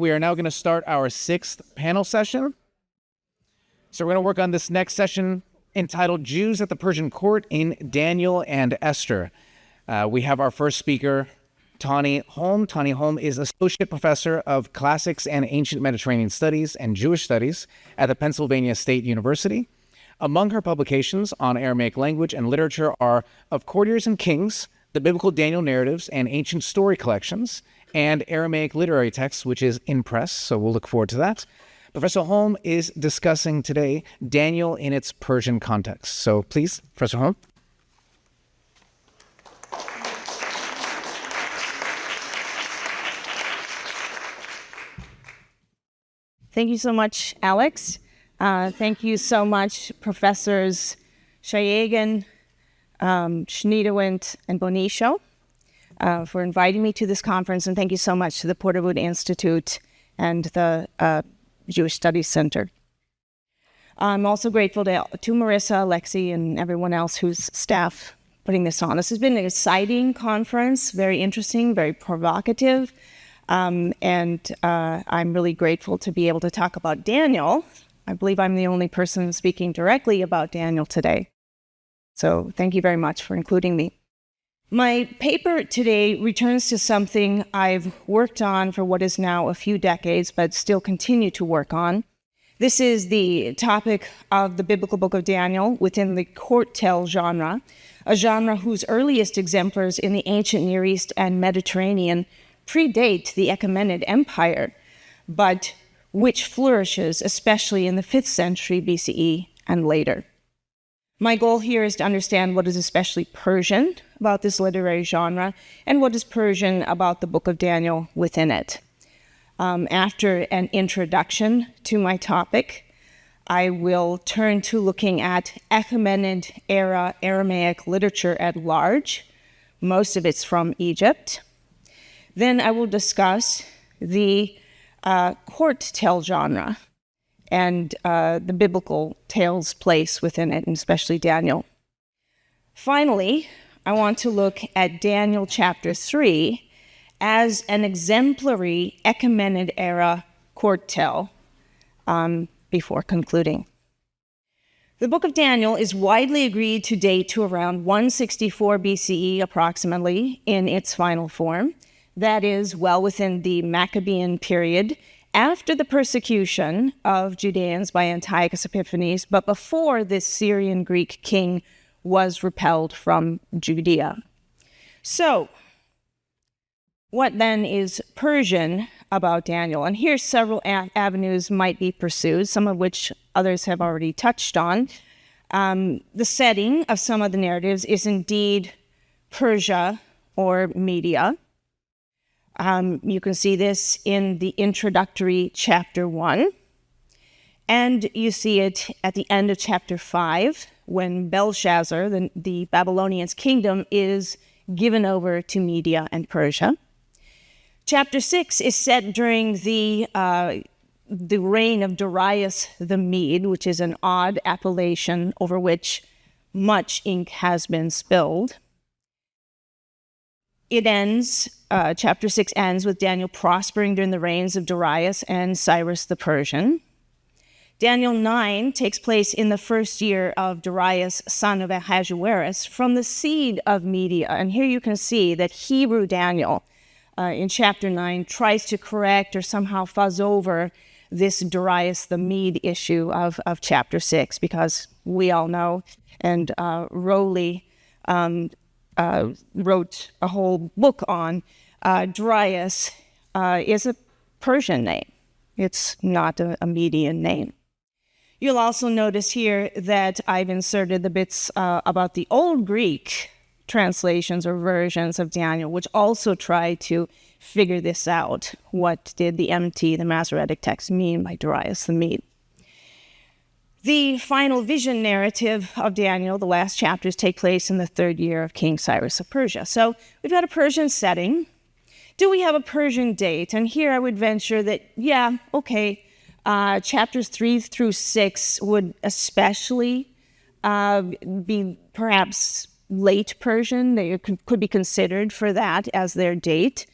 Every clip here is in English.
We are now going to start our 6th panel session. So we're going to work on this next session entitled Jews at the Persian Court in Daniel and Esther. We have our first speaker, Tani Holm. Tani Holm is Associate Professor of Classics and Ancient Mediterranean Studies and Jewish Studies at the Pennsylvania State University. Among her publications on Aramaic language and literature are Of Courtiers and Kings, the Biblical Daniel Narratives and Ancient Story Collections, and Aramaic Literary Texts, which is in press, so we'll look forward to that. Professor Holm is discussing today Daniel in its Persian context. So please, Professor Holm. Thank you so much, Alex. Thank you so much, Professors Shayegan, Schneidewint, and Bonicio, for inviting me to this conference, and thank you so much to the Porterwood Institute and the Jewish Studies Center. I'm also grateful to Marissa, Lexi, and everyone else who's staff putting this on. This has been an exciting conference, very interesting, very provocative, and I'm really grateful to be able to talk about Daniel. I believe I'm the only person speaking directly about Daniel today. So thank you very much for including me. My paper today returns to something I've worked on for what is now a few decades, but still continue to work on. This is the topic of the biblical book of Daniel within the court tale genre, a genre whose earliest exemplars in the ancient Near East and Mediterranean predate the Achaemenid Empire, but which flourishes especially in the 5th century BCE and later. My goal here is to understand what is especially Persian about this literary genre and what is Persian about the book of Daniel within it. After an introduction to my topic, I will turn to looking at Achaemenid-era Aramaic literature at large. Most of it's from Egypt. Then I will discuss the court tale genre and the biblical tales' place within it, and especially Daniel. Finally, I want to look at Daniel chapter 3 as an exemplary Achaemenid-era court tale before concluding. The book of Daniel is widely agreed to date to around 164 BCE approximately in its final form. That is well within the Maccabean period, after the persecution of Judeans by Antiochus Epiphanes, but before this Syrian Greek king was repelled from Judea. So, what then is Persian about Daniel? And here several avenues might be pursued, some of which others have already touched on. The setting of some of the narratives is indeed Persia or Media. You can see this in the introductory chapter 1, and you see it at the end of chapter 5, when Belshazzar, the Babylonian's kingdom, is given over to Media and Persia. Chapter 6 is set during the reign of Darius the Mede, which is an odd appellation over which much ink has been spilled. It ends, chapter 6 ends with Daniel prospering during the reigns of Darius and Cyrus the Persian. Daniel 9 takes place in the first year of Darius, son of Ahasuerus, from the seed of Media. And here you can see that Hebrew Daniel, in chapter 9, tries to correct or somehow fuzz over this Darius the Mede issue of chapter 6, because we all know, and Rowley wrote a whole book on Darius is a Persian name. It's not a Median name. You'll also notice here that I've inserted the bits about the Old Greek translations or versions of Daniel, which also try to figure this out. What did the MT, the Masoretic text, mean by Darius the Mede? The final vision narrative of Daniel, the last chapters, take place in the 3rd year of King Cyrus of Persia. So we've got a Persian setting. Do we have a Persian date? And here I would venture that, yeah, okay, chapters 3 through 6 would especially be perhaps late Persian. They could be considered for that as their date.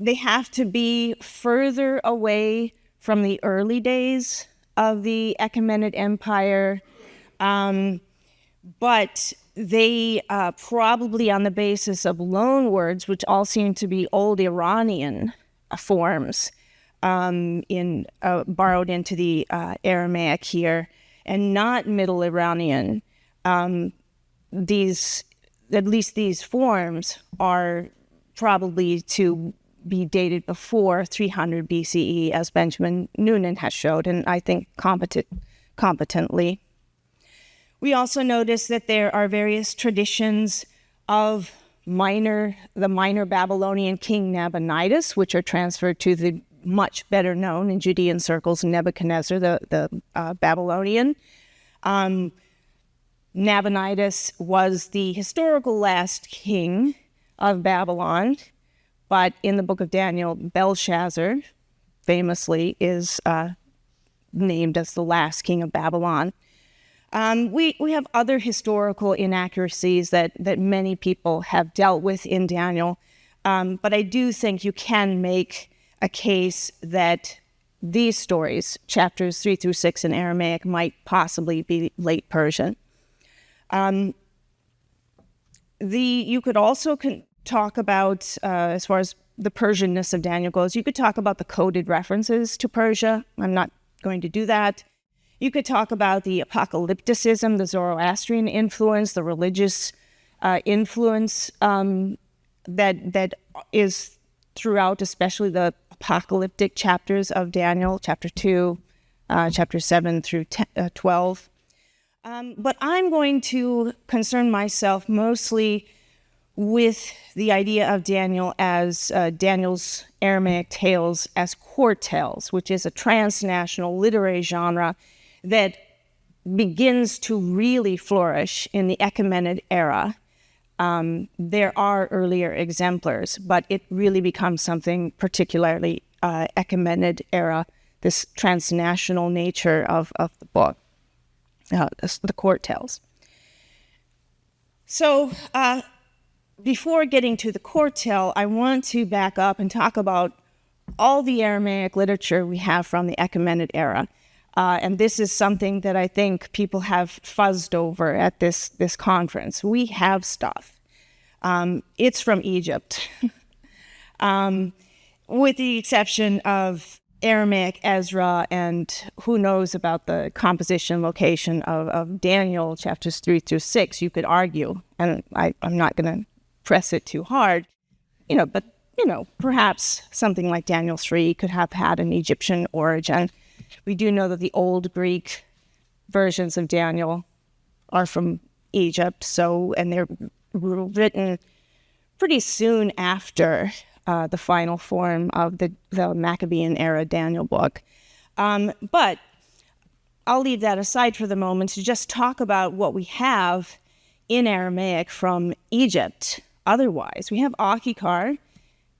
They have to be further away from the early days of the Achaemenid Empire, but they probably on the basis of loan words, which all seem to be old Iranian forms, borrowed into the Aramaic here, and not Middle Iranian. At least these forms are probably to be dated before 300 BCE, as Benjamin Noonan has showed, and I think competently. We also notice that there are various traditions of the minor Babylonian king Nabonidus, which are transferred to the much better known in Judean circles Nebuchadnezzar, the Babylonian. Nabonidus was the historical last king of Babylon, but in the book of Daniel, Belshazzar famously is named as the last king of Babylon. We have other historical inaccuracies that many people have dealt with in Daniel, but I do think you can make a case that these stories, chapters 3 through 6 in Aramaic, might possibly be late Persian. You could also talk about, as far as the Persianness of Daniel goes, you could talk about the coded references to Persia. I'm not going to do that. You could talk about the apocalypticism, the Zoroastrian influence, the religious influence that is throughout, especially the apocalyptic chapters of Daniel, chapter 2, chapter 7 through 12. But I'm going to concern myself mostly with the idea of Daniel as Daniel's Aramaic tales as court tales, which is a transnational literary genre that begins to really flourish in the Achaemenid-era. There are earlier exemplars, but it really becomes something particularly Achaemenid-era, this transnational nature of the book, the court tales. So before getting to the court tale, I want to back up and talk about all the Aramaic literature we have from the Achaemenid-era. And this is something that I think people have fuzzed over at this conference. We have stuff. It's from Egypt, with the exception of Aramaic Ezra, and who knows about the composition location of Daniel chapters 3 through 6. You could argue, and I'm not going to press it too hard, but perhaps something like Daniel 3 could have had an Egyptian origin. We do know that the old Greek versions of Daniel are from Egypt, and they're written pretty soon after the final form of the Maccabean-era Daniel book. But I'll leave that aside for the moment to just talk about what we have in Aramaic from Egypt. Otherwise, we have Achaemenid.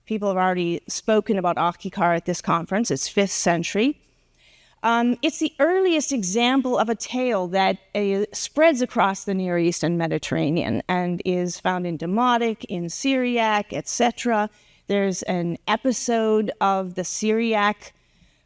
People have already spoken about Achaemenid at this conference. It's 5th century. It's the earliest example of a tale that spreads across the Near East and Mediterranean and is found in Demotic, in Syriac, etc. There's an episode of the Syriac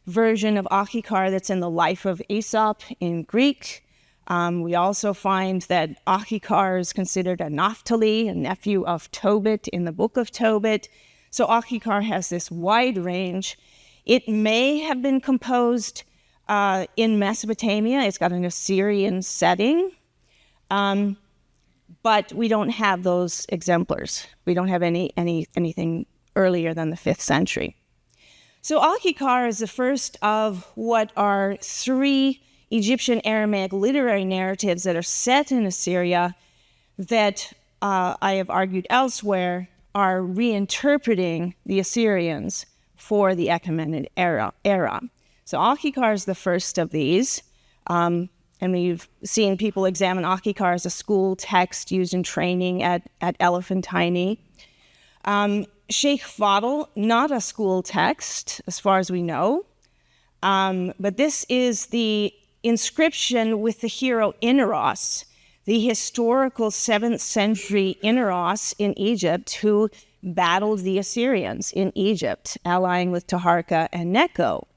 version of Achaemenid that's in the Life of Aesop in Greek. We also find that Achaemenid is considered a Naphtali, a nephew of Tobit in the Book of Tobit. So Achaemenid has this wide range. It may have been composed in Mesopotamia. It's got an Assyrian setting, but we don't have those exemplars. We don't have anything earlier than the 5th century. So Achaemenid is the first of what are 3 Egyptian Aramaic literary narratives that are set in Assyria that I have argued elsewhere are reinterpreting the Assyrians for the Achaemenid-era. So Achaemenid is the first of these, and we've seen people examine Achaemenid as a school text used in training at Elephantine. Sheikh Fadl, not a school text, as far as we know, but this is the inscription with the hero Inaros, the historical 7th century Inaros in Egypt, who battled the Assyrians in Egypt, allying with Taharka and Necho.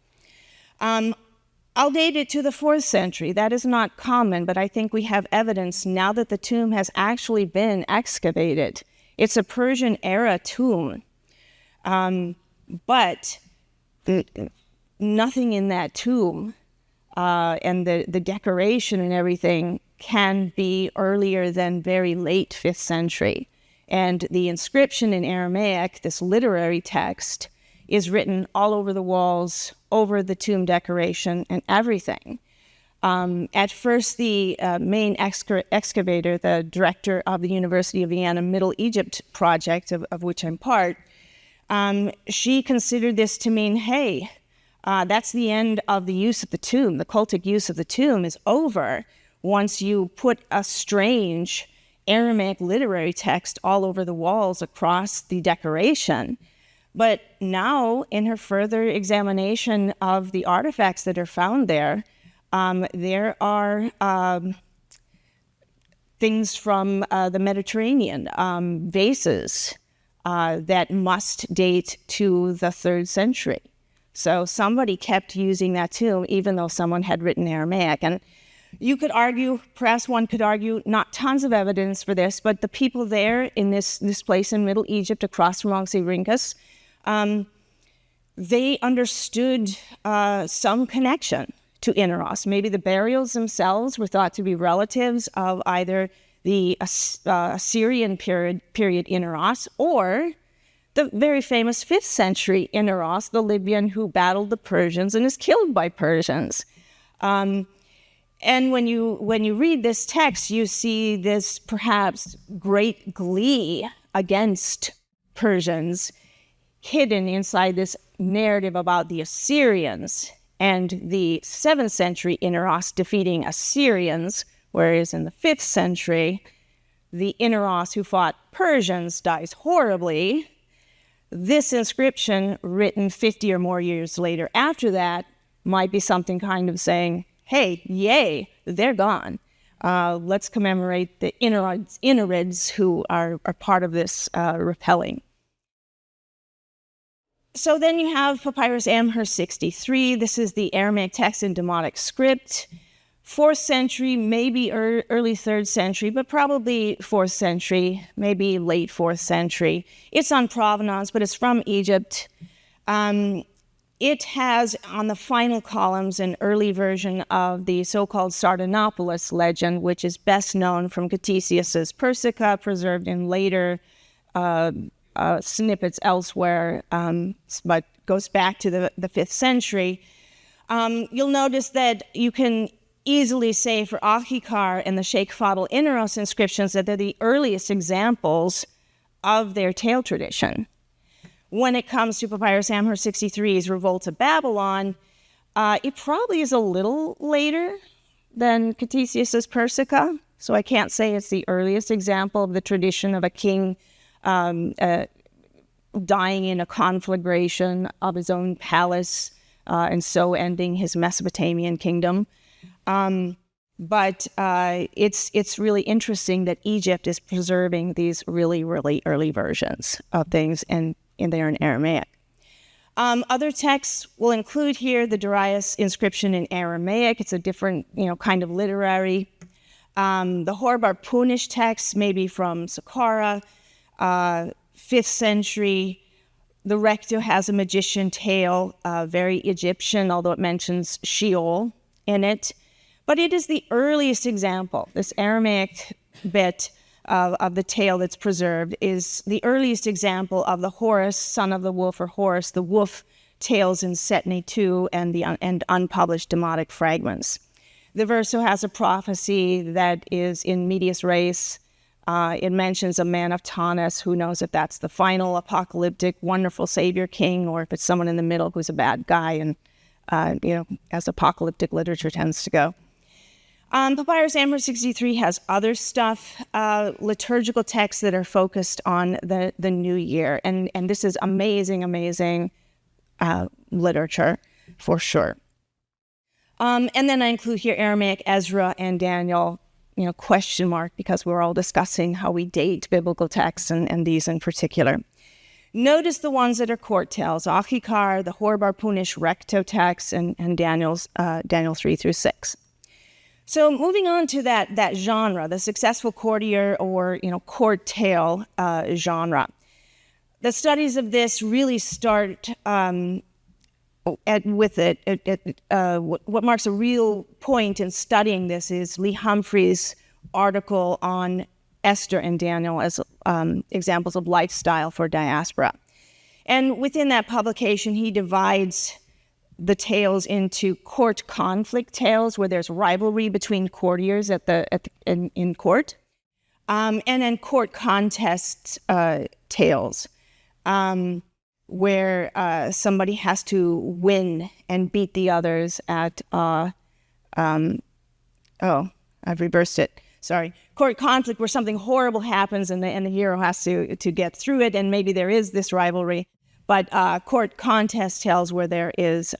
I'll date it to the 4th century. That is not common, but I think we have evidence now that the tomb has actually been excavated. It's a Persian-era tomb, but nothing in that tomb and the decoration and everything can be earlier than very late 5th century. And the inscription in Aramaic, this literary text, is written all over the walls, over the tomb decoration and everything. At first, the main excavator, the director of the University of Vienna Middle Egypt project, of which I'm part, she considered this to mean, hey, that's the end of the use of the tomb. The cultic use of the tomb is over once you put a strange Aramaic literary text all over the walls across the decoration. But now, in her further examination of the artifacts that are found there are things from the Mediterranean, vases that must date to the 3rd century. So somebody kept using that tomb, even though someone had written Aramaic. And you could argue, perhaps one could argue, not tons of evidence for this, but the people there in this place in Middle Egypt, across from Oxyrhynchus, they understood some connection to Inaros. Maybe the burials themselves were thought to be relatives of either the Assyrian period Inaros or the very famous 5th century Inaros, the Libyan who battled the Persians and is killed by Persians. And when you read this text, you see this perhaps great glee against Persians hidden inside this narrative about the Assyrians and the 7th century Inaros defeating Assyrians, whereas in the 5th century, the Inaros who fought Persians dies horribly. This inscription, written 50 or more years later after that, might be something kind of saying, hey, yay, they're gone. Let's commemorate the Inarids who are part of this repelling. So then you have Papyrus Amherst 63. This is the Aramaic text in Demotic script. 4th century, maybe early 3rd century, but probably 4th century, maybe late 4th century. It's on provenance, but it's from Egypt. It has on the final columns an early version of the so-called Sardanapalus legend, which is best known from Ctesias's Persica, preserved in later snippets elsewhere, but goes back to the 5th century. You'll notice that you can easily say for Akhikar and the Sheikh Fadl Inaros inscriptions that they're the earliest examples of their tale tradition. When it comes to Papyrus Amherst 63's Revolt of Babylon, it probably is a little later than Ctesias's Persica, so I can't say it's the earliest example of the tradition of a king dying in a conflagration of his own palace and so ending his Mesopotamian kingdom. But it's really interesting that Egypt is preserving these really, really early versions of things and they're in Aramaic. Other texts will include here the Darius inscription in Aramaic. It's a different, kind of literary. The Horbar Punish text, maybe from Saqqara, 5th century. The Recto has a magician tale, very Egyptian, although it mentions Sheol in it. But it is the earliest example. This Aramaic bit of the tale that's preserved is the earliest example of the Horus, son of the wolf, or Horus, the wolf tales in Setne II and unpublished demotic fragments. The verso has a prophecy that is in medias res. It mentions a man of Tanis. Who knows if that's the final apocalyptic, wonderful savior king, or if it's someone in the middle who's a bad guy, and as apocalyptic literature tends to go. Papyrus Amherst 63 has other stuff, liturgical texts that are focused on the new year. And this is amazing literature, for sure. And then I include here Aramaic, Ezra, and Daniel, question mark, because we're all discussing how we date biblical texts and these in particular. Notice the ones that are court tales: Achikar, the Horbar Punish recto text, and Daniel 3-6. So moving on to that genre, the successful courtier or court tale genre. The studies of this really start what marks a real point in studying this is Lee Humphrey's article on Esther and Daniel as examples of lifestyle for diaspora. And within that publication, he divides the tales into court conflict tales, where there's rivalry between courtiers in court, and then court contest tales, where somebody has to win and beat the others at, I've reversed it. Sorry. Court conflict, where something horrible happens and the hero has to get through it, and maybe there is this rivalry. But court contest tales where there is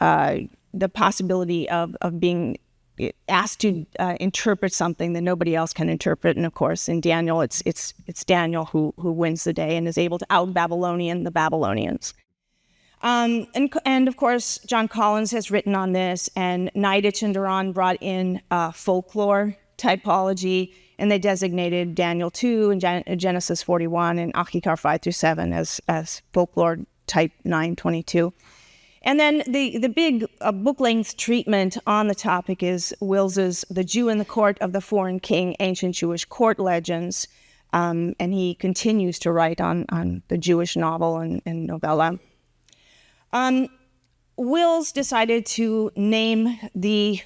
the possibility of being asked to interpret something that nobody else can interpret. And of course, in Daniel, it's Daniel who wins the day and is able to out-Babylonian the Babylonians. And of course, John Collins has written on this, and Neidich and Duran brought in folklore typology, and they designated Daniel 2 and Genesis 41 and Achikar 5-7 as folklore type 922. And then the big book-length treatment on the topic is Wills's The Jew in the Court of the Foreign King, Ancient Jewish Court Legends, and he continues to write on the Jewish novel and novella. Wills decided to name the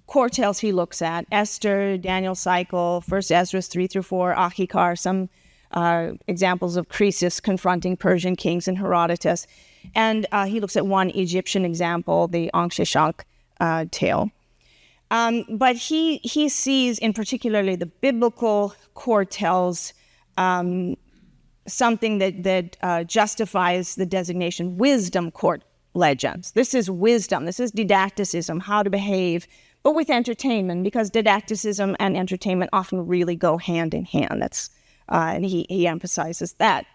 court tales he looks at: Esther, Daniel cycle, 1 Ezra 3-4, Achikar, some examples of Croesus confronting Persian kings, and Herodotus. And he looks at one Egyptian example, the Ankh-Sheshonk tale. But he sees in particularly the biblical court tales something that justifies the designation wisdom court legends. This is wisdom. This is didacticism, how to behave, but with entertainment, because didacticism and entertainment often really go hand in hand. And he emphasizes that.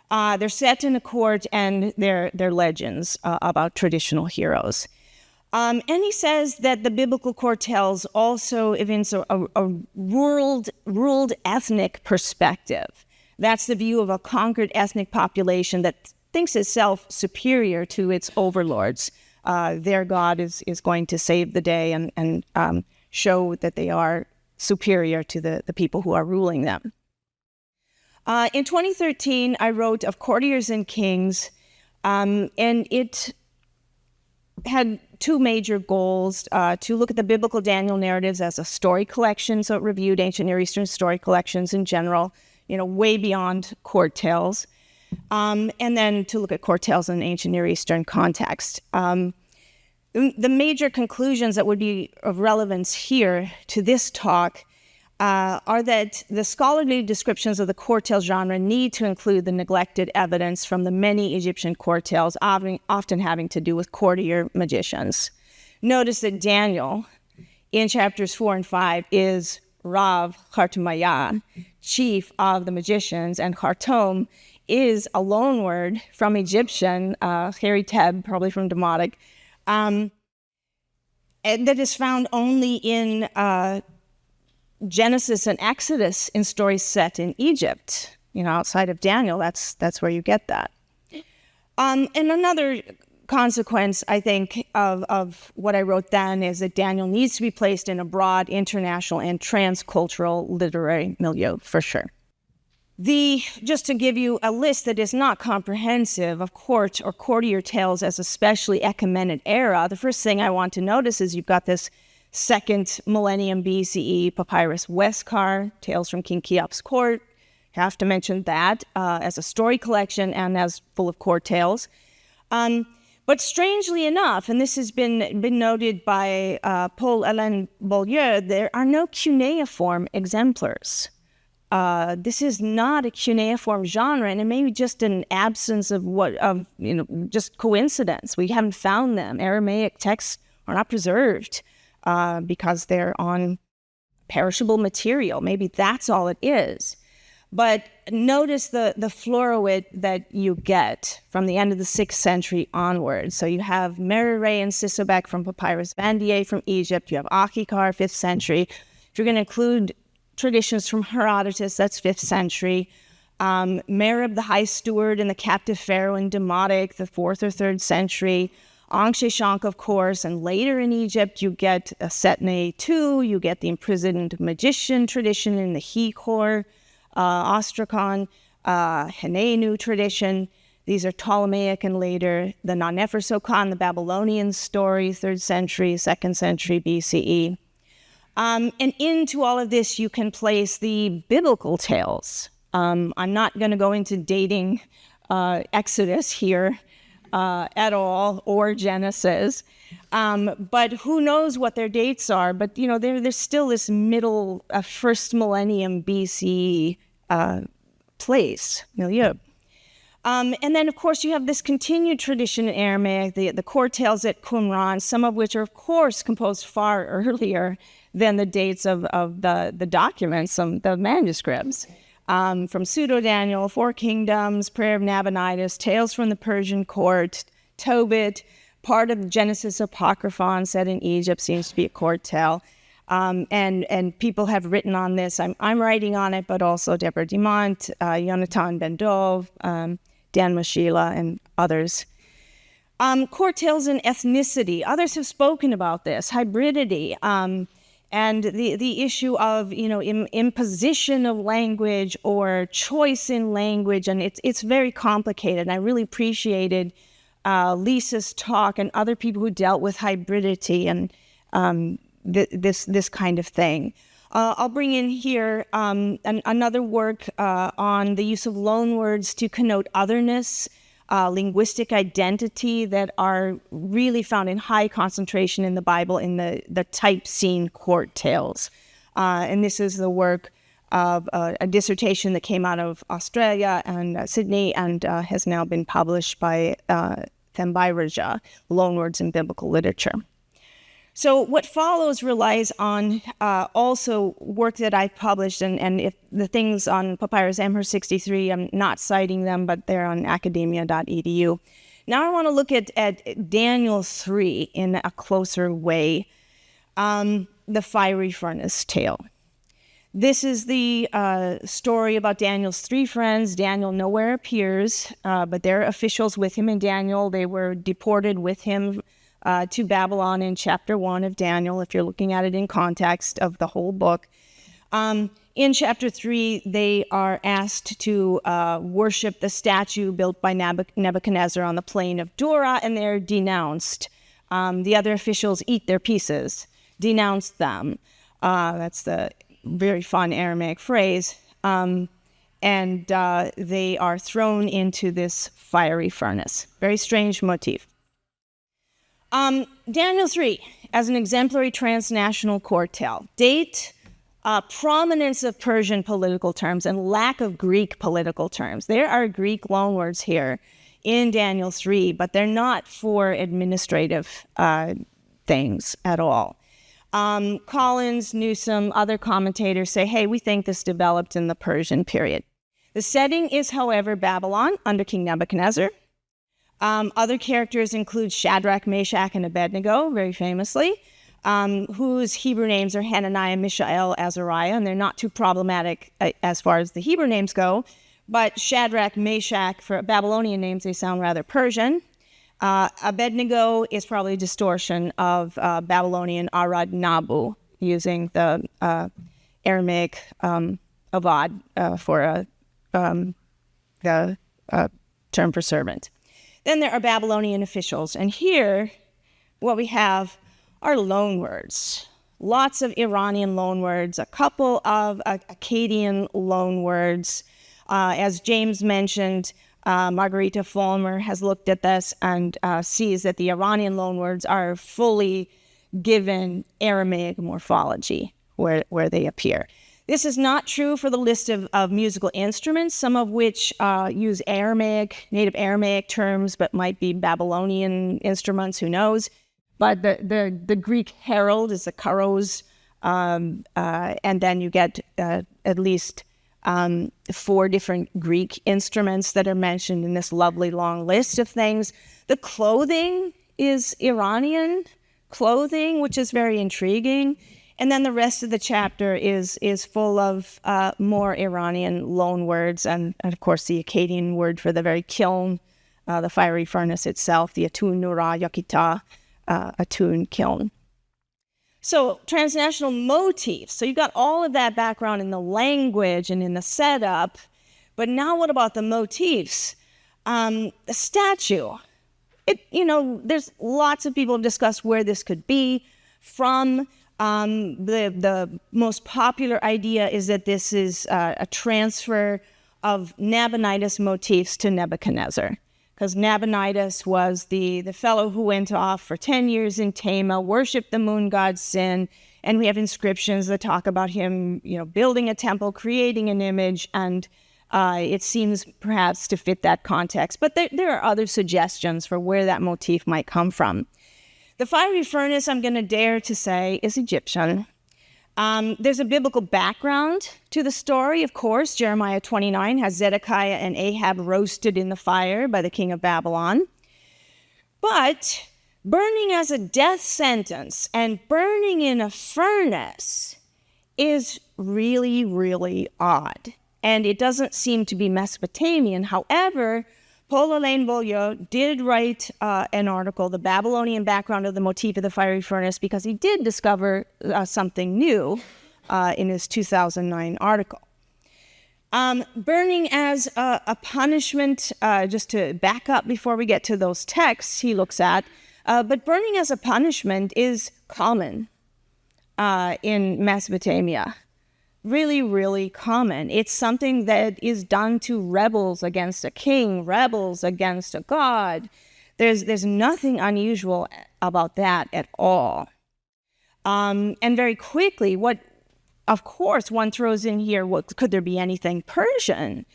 They're set in a court, and they're legends about traditional heroes. And he says that the biblical court tales also evince a ruled ethnic perspective. That's the view of a conquered ethnic population that thinks itself superior to its overlords. Their God is going to save the day and show that they are superior to the people who are ruling them. In 2013, I wrote of Courtiers and Kings, and it had two major goals: to look at the biblical Daniel narratives as a story collection, so it reviewed ancient Near Eastern story collections in general, way beyond court tales, and then to look at court tales in ancient Near Eastern context. The major conclusions that would be of relevance here to this talk are that the scholarly descriptions of the court tale genre need to include the neglected evidence from the many Egyptian court tales, often having to do with courtier magicians. Notice that Daniel, in chapters 4 and 5, is Rav Khartumaya, chief of the magicians, and Khartoum is a loan word from Egyptian, Teb, probably from Demotic, and that is found only in Genesis and Exodus in stories set in Egypt. Outside of Daniel, that's where you get that. And another consequence, I think, of what I wrote then is that Daniel needs to be placed in a broad international and transcultural literary milieu, for sure. Just to give you a list that is not comprehensive of court or courtier tales as especially Achaemenid-era, the first thing I want to notice is you've got this 2nd millennium BCE papyrus Westcar, Tales from King Cheops' Court. Have to mention that as a story collection and as full of court tales. But strangely enough, and this has been noted by Paul-Hélène Beaulieu, there are no cuneiform exemplars. This is not a cuneiform genre, and it may be just an absence of just coincidence. We haven't found them. Aramaic texts are not preserved because they're on perishable material. Maybe that's all it is. But notice the flourish that you get from the end of the 6th century onwards. So you have Merire and Sissobek from Papyrus Vandier from Egypt. You have Achikar, 5th century. If you're going to include traditions from Herodotus, that's 5th century. Merib, the high steward, and the captive pharaoh in Demotic, the 4th or 3rd century. Ankhsheshank, of course, and later in Egypt, you get Setne II, you get the imprisoned magician tradition in the Hekor, Ostrakhan, Hinenu tradition. These are Ptolemaic and later. The Nanefersokhan, the Babylonian story, 3rd century, 2nd century BCE. And into all of this, you can place the biblical tales. I'm not going to go into dating Exodus here at all, or Genesis, but who knows what their dates are. But, there's still this middle, first millennium BCE place, milieu. And then, of course, you have this continued tradition in Aramaic, the court tales at Qumran, some of which are, of course, composed far earlier than the dates of the documents, the manuscripts. From Pseudo-Daniel, 4 Kingdoms, Prayer of Nabonidus, Tales from the Persian Court, Tobit, part of the Genesis Apocryphon set in Egypt seems to be a court tale. And people have written on this. I'm writing on it, but also Deborah Dumont, Yonatan Ben-Dov, Dan Mashila, and others. Court tales and ethnicity. Others have spoken about this, hybridity. And the issue of, imposition of language or choice in language, and it's very complicated. I really appreciated Lisa's talk and other people who dealt with hybridity and this kind of thing. I'll bring in here another work on the use of loanwords to connote otherness, linguistic identity that are really found in high concentration in the Bible in the type scene court tales. And this is the work of a dissertation that came out of Australia and Sydney and has now been published by Thembairaja, Loanwords in Biblical Literature. So what follows relies on also work that I've published, and if the things on Papyrus Amherst 63, I'm not citing them, but they're on academia.edu. Now I want to look at Daniel 3 in a closer way, the fiery furnace tale. This is the story about Daniel's 3 friends. Daniel nowhere appears, but they're officials with him, and Daniel, they were deported with him to Babylon in chapter 1 of Daniel, if you're looking at it in context of the whole book. In chapter 3, they are asked to worship the statue built by Nebuchadnezzar on the plain of Dura, and they're denounced. The other officials eat their pieces, denounce them. That's the very fun Aramaic phrase. And they are thrown into this fiery furnace. Very strange motif. Daniel 3, as an exemplary transnational court tale. Date, prominence of Persian political terms and lack of Greek political terms. There are Greek loanwords here in Daniel 3, but they're not for administrative things at all. Collins, Newsom, other commentators say, hey, we think this developed in the Persian period. The setting is, however, Babylon under King Nebuchadnezzar. Other characters include Shadrach, Meshach, and Abednego, very famously, whose Hebrew names are Hananiah, Mishael, Azariah, and they're not too problematic as far as the Hebrew names go. But Shadrach, Meshach, for Babylonian names, they sound rather Persian. Abednego is probably a distortion of Babylonian Arad Nabu, using the Aramaic avad for the term for servant. Then there are Babylonian officials. And here, what we have are loanwords. Lots of Iranian loanwords, a couple of Akkadian loanwords. As James mentioned, Margarita Fulmer has looked at this and sees that the Iranian loanwords are fully given Aramaic morphology where they appear. This is not true for the list of musical instruments, some of which use Aramaic, native Aramaic terms, but might be Babylonian instruments, who knows. But the Greek herald is the karos, and then you get at least 4 different Greek instruments that are mentioned in this lovely long list of things. The clothing is Iranian clothing, which is very intriguing. And then the rest of the chapter is full of more Iranian loan words, and of course the Akkadian word for the very kiln, the fiery furnace itself, the atun nura yakita, atun kiln. So transnational motifs. So you've got all of that background in the language and in the setup, but now what about the motifs? The statue. There's lots of people have discussed where this could be from. The most popular idea is that this is a transfer of Nabonidus motifs to Nebuchadnezzar, because Nabonidus was the fellow who went off for 10 years in Tema, worshipped the moon god Sin, and we have inscriptions that talk about him, building a temple, creating an image, and it seems perhaps to fit that context. But there are other suggestions for where that motif might come from. The fiery furnace, I'm going to dare to say, is Egyptian. There's a biblical background to the story, of course. Jeremiah 29 has Zedekiah and Ahab roasted in the fire by the king of Babylon. But burning as a death sentence and burning in a furnace is really, really odd. And it doesn't seem to be Mesopotamian. However, Paul Alain Beaulieu did write an article, The Babylonian Background of the Motif of the Fiery Furnace, because he did discover something new in his 2009 article. Burning as a punishment, just to back up before we get to those texts he looks at, but burning as a punishment is common in Mesopotamia. Really, really common. It's something that is done to rebels against a king, rebels against a god. There's nothing unusual about that at all. And very quickly, of course, one throws in here, could there be anything Persian?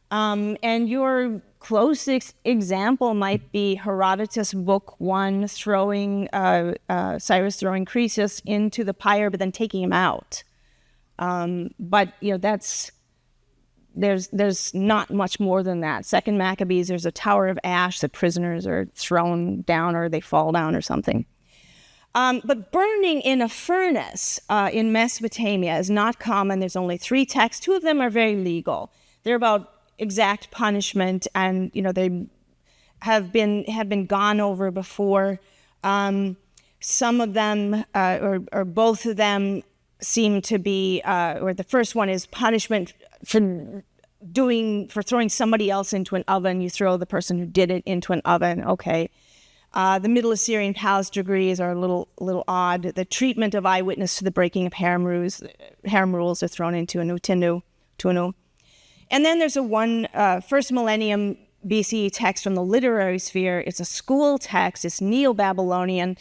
And your closest example might be Herodotus Book 1, Cyrus throwing Croesus into the pyre, but then taking him out. But there's not much more than that. Second Maccabees, there's a tower of ash, the prisoners are thrown down or they fall down or something. But burning in a furnace in Mesopotamia is not common. There's only 3 texts. 2 of them are very legal. They're about exact punishment, and they have been gone over before. Some of them, or both of them, seem to be, or the first one is punishment for throwing somebody else into an oven. You throw the person who did it into an oven. Okay. The Middle Assyrian palace degrees are a little odd. The treatment of eyewitness to the breaking of harem rules are thrown into an utunu. And then there's a first millennium BCE text from the literary sphere. It's a school text. It's Neo-Babylonian,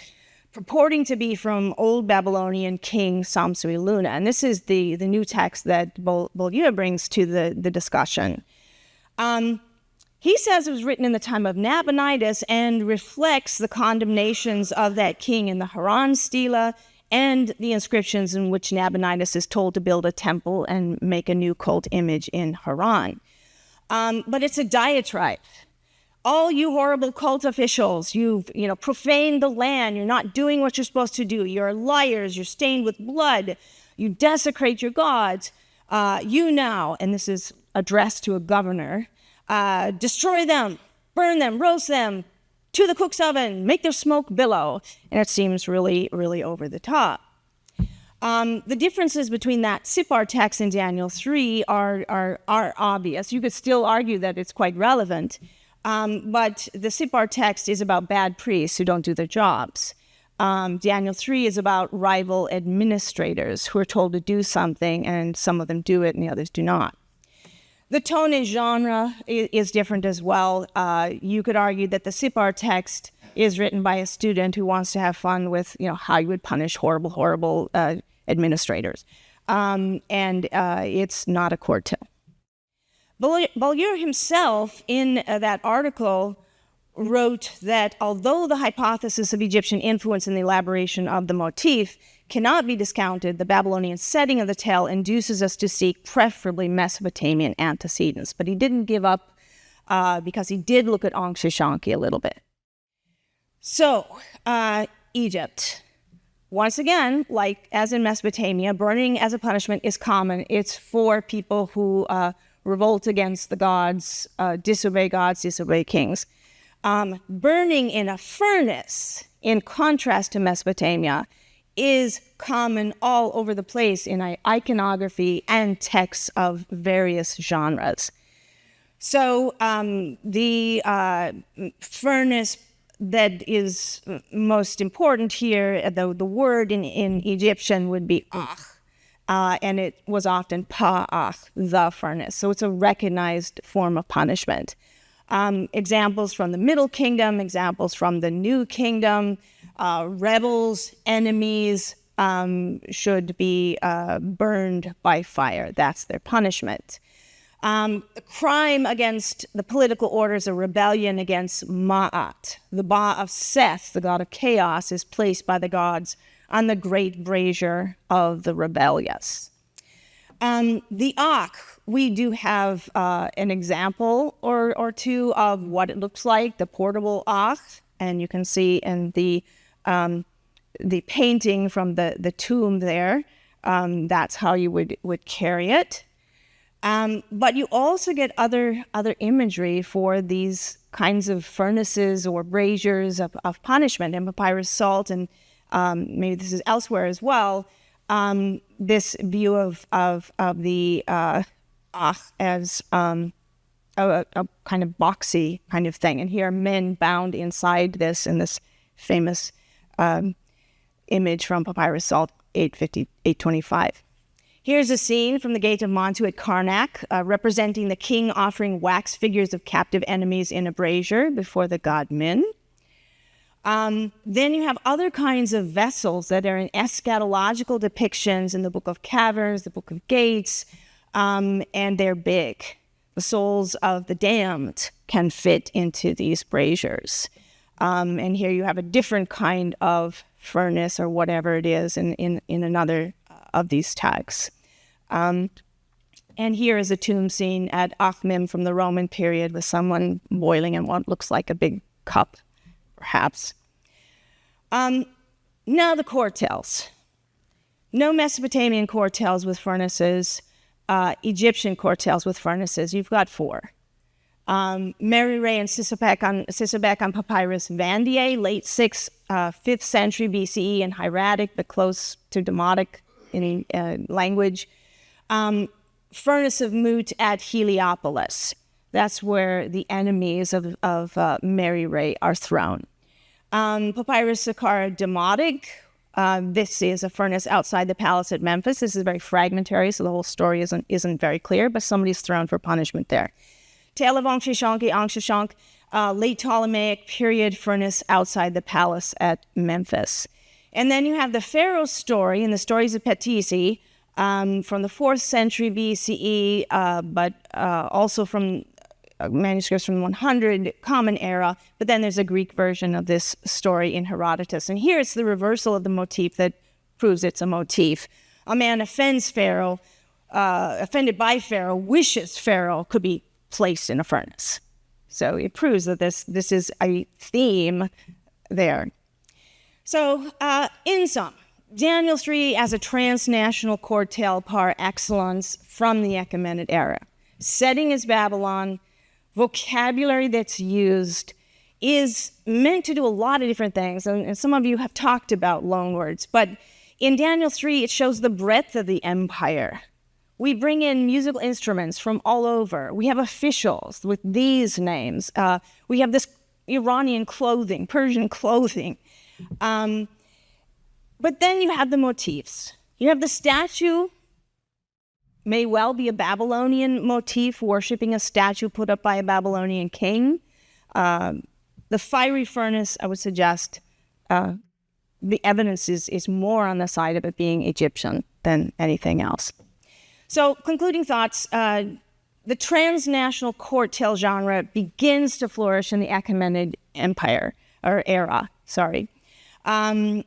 purporting to be from Old Babylonian King Samsu-iluna. And this is the new text that Beaulieu brings to the discussion. He says it was written in the time of Nabonidus and reflects the condemnations of that king in the Haran stela and the inscriptions in which Nabonidus is told to build a temple and make a new cult image in Haran. But it's a diatribe. All you horrible cult officials, you've profaned the land. You're not doing what you're supposed to do. You're liars. You're stained with blood. You desecrate your gods. You now, and this is addressed to a governor, destroy them, burn them, roast them, to the cook's oven, make their smoke billow. And it seems really, really over the top. The differences between that Sipar text and Daniel 3 are obvious. You could still argue that it's quite relevant. But the Sipar text is about bad priests who don't do their jobs. Daniel 3 is about rival administrators who are told to do something, and some of them do it and the others do not. The tone and genre is different as well. You could argue that the Sipar text is written by a student who wants to have fun with, how you would punish horrible administrators. And it's not a court tale. Beaulieu himself, in that article, wrote that although the hypothesis of Egyptian influence in the elaboration of the motif cannot be discounted, the Babylonian setting of the tale induces us to seek preferably Mesopotamian antecedents. But he didn't give up because he did look at Ankh Shushanki a little bit. So, Egypt. Once again, like as in Mesopotamia, burning as a punishment is common. It's for people who revolt against the gods, disobey kings. Burning in a furnace, in contrast to Mesopotamia, is common all over the place in iconography and texts of various genres. So the furnace that is most important here, the word in Egyptian would be ach, and it was often pa'ach, the furnace. So it's a recognized form of punishment. Examples from the Middle Kingdom, examples from the New Kingdom, rebels, enemies should be burned by fire. That's their punishment. Crime against the political order is a rebellion against Ma'at. The Ba of Seth, the god of chaos, is placed by the gods on the great brazier of the rebellious. The Akh, we do have an example or two of what it looks like, the portable Akh, and you can see in the painting from the tomb there, that's how you would carry it. But you also get other imagery for these kinds of furnaces or braziers of punishment in papyrus salt, and maybe this is elsewhere as well. This view of the Akh as a kind of boxy kind of thing. And here are men bound inside this in this famous image from Papyrus Salt 825. Here's a scene from the Gate of Montu at Karnak, representing the king offering wax figures of captive enemies in a brazier before the god Min. Then you have other kinds of vessels that are in eschatological depictions in the Book of Caverns, the Book of Gates, and they're big. The souls of the damned can fit into these braziers. And here you have a different kind of furnace or whatever it is in another of these texts. And here is a tomb scene at Achaemenid from the Roman period with someone boiling in what looks like a big cup, perhaps. Now the court tales. No Mesopotamian court tales with furnaces, Egyptian court tales with furnaces. You've got four. Mary Ray and Sisebek on Papyrus Vandier, late 6th, 5th century BCE in hieratic, but close to Demotic in language. Furnace of Mut at Heliopolis. That's where the enemies of Mary Ray are thrown. Papyrus Saqqara Demotic. This is a furnace outside the palace at Memphis. This is very fragmentary, so the whole story isn't very clear, but somebody's thrown for punishment there. Tale of Ankh Shushank, late Ptolemaic period furnace outside the palace at Memphis. And then you have the Pharaoh story and the stories of Petisi from the 4th century BCE, but also from manuscripts from 100, Common Era, but then there's a Greek version of this story in Herodotus. And here it's the reversal of the motif that proves it's a motif. A man offends Pharaoh, offended by Pharaoh, wishes Pharaoh could be placed in a furnace. So it proves that this is a theme there. So in sum, Daniel 3 as a transnational court tale par excellence from the Achaemenid-era. Setting is Babylon. Vocabulary that's used is meant to do a lot of different things, and some of you have talked about loanwords, but in Daniel 3, it shows the breadth of the empire. We bring in musical instruments from all over. We have officials with these names. We have this Iranian clothing, Persian clothing. But then you have the motifs. You have the statue, may well be a Babylonian motif, worshiping a statue put up by a Babylonian king. The fiery furnace, I would suggest, the evidence is more on the side of it being Egyptian than anything else. So, concluding thoughts, the transnational court tale genre begins to flourish in the Achaemenid Empire, or era, sorry. And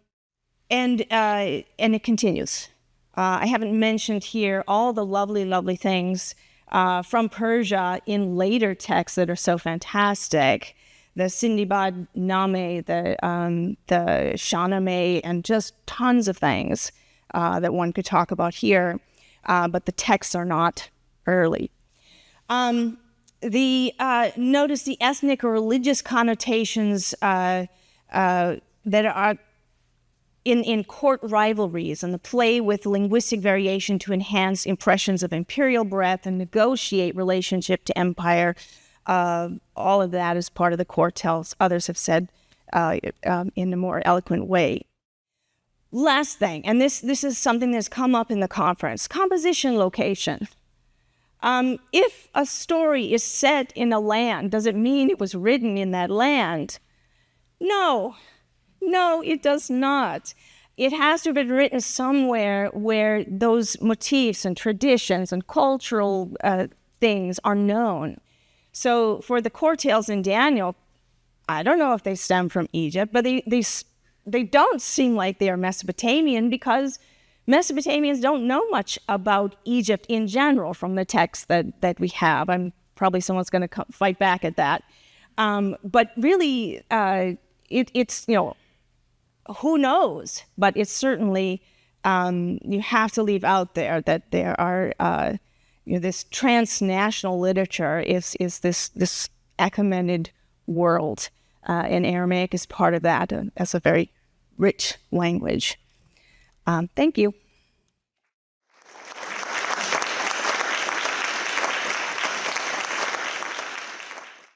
it continues. I haven't mentioned here all the lovely, lovely things from Persia in later texts that are so fantastic. The Sindibad Name, the Shahnameh, and just tons of things that one could talk about here, but the texts are not early. Notice the ethnic or religious connotations that are in court rivalries and the play with linguistic variation to enhance impressions of imperial breadth and negotiate relationship to empire. All of that is part of the court tales. Others have said in a more eloquent way. Last thing, and this is something that's come up in the conference, composition location. If a story is set in a land, does it mean it was written in that land? No, it does not. It has to have been written somewhere where those motifs and traditions and cultural things are known. So for the court tales in Daniel, I don't know if they stem from Egypt, but they don't seem like they are Mesopotamian because Mesopotamians don't know much about Egypt in general from the text that we have. Probably someone's going to fight back at that. But really, it's, who knows? But it's certainly, you have to leave out there that there are, this transnational literature is this Achaemenid world, and Aramaic is part of that as a very rich language. Thank you.